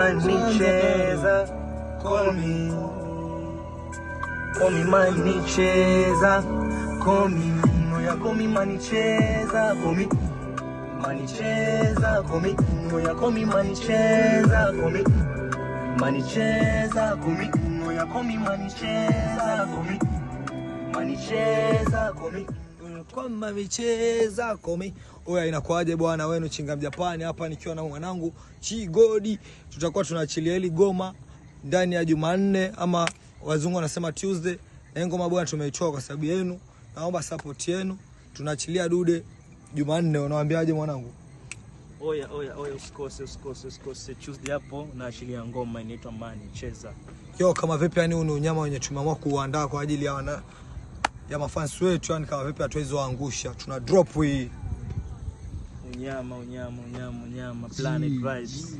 Nicheza, call me manicheza, call me moya, call me manicheza, call me manicheza, call me moya, call me manicheza, call me manicheza, call me moya, call me manicheza, call me manicheza, call me kama micheza komi. Oya, inakuaje bwana wenu Chinga Mjapani hapa nikiwa na mwanangu Chigodi. Tutakuwa tunaachilia hili goma ndani ya Jumanne ama wazungu wanasema Tuesday. Na ngoma bwana tumeitoa kwa sababu yenu. Naomba support yenu. Tunaachilia dude Jumanne. Unawaambiaje mwanangu? Oya usikose Tuesday hapo naachilia ngoma inaitwa Manicheza. Yo, kama vipi yani huu unyama wenye tumeamua kuandaa kwa ajili ya mafans wetu, yani kama vipi hatuwezi angusha, tuna drop hii unyama Planet Rise.